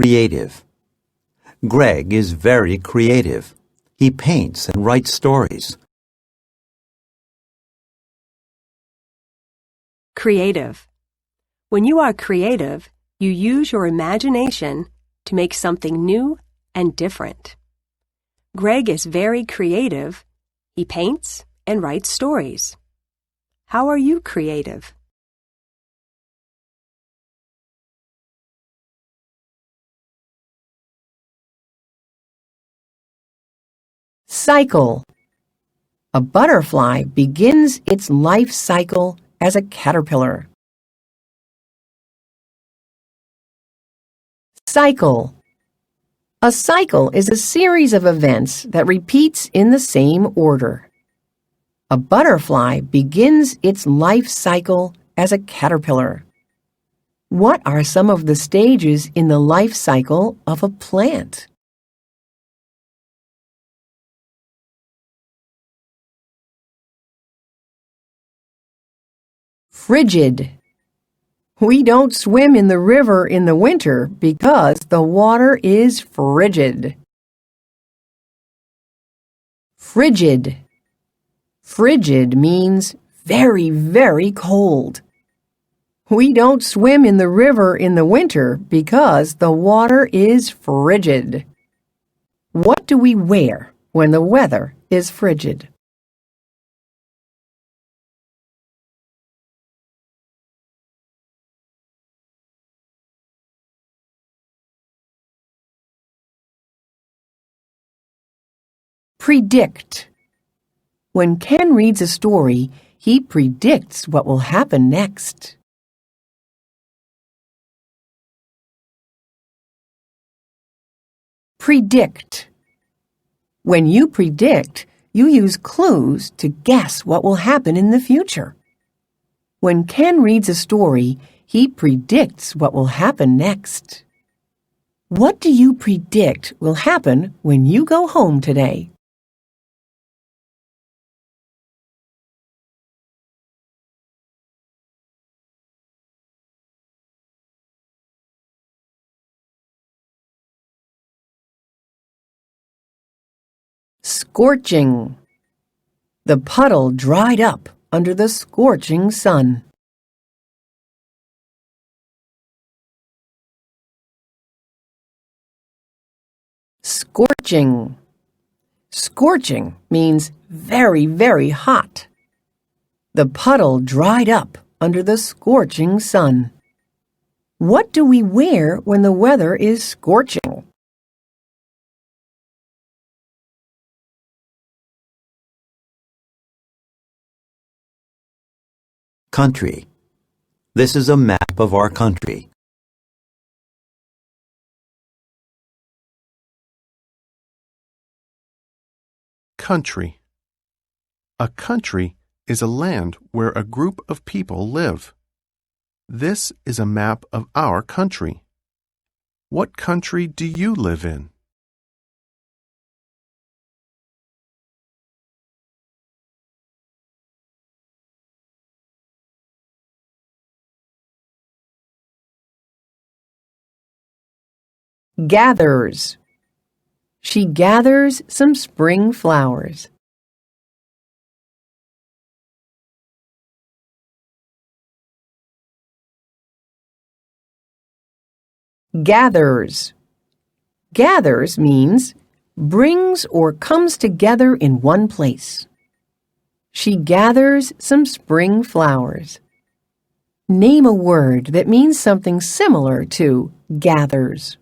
Creative. Greg is very creative. He paints and writes stories. Creative. When you are creative, you use your imagination to make something new and different. Greg is very creative. He paints and writes stories. How are you creative? Cycle. A butterfly begins its life cycle as a caterpillar. Cycle. A cycle is a series of events that repeats in the same order. A butterfly begins its life cycle as a caterpillar. What are some of the stages in the life cycle of a plant? Frigid. We don't swim in the river in the winter because the water is frigid. Frigid. Frigid means very, very cold. We don't swim in the river in the winter because the water is frigid. What do we wear when the weather is frigid? Predict. When Ken reads a story, he predicts what will happen next. Predict. When you predict, you use clues to guess what will happen in the future. When Ken reads a story, he predicts what will happen next. What do you predict will happen when you go home today? Scorching. The puddle dried up under the scorching sun. Scorching. Scorching means very, very hot. The puddle dried up under the scorching sun. What do we wear when the weather is scorching? Country. This is a map of our country. Country. A country is a land where a group of people live. This is a map of our country. What country do you live in? Gathers. She gathers some spring flowers. Gathers. Gathers means brings or comes together in one place. She gathers some spring flowers. Name a word that means something similar to gathers.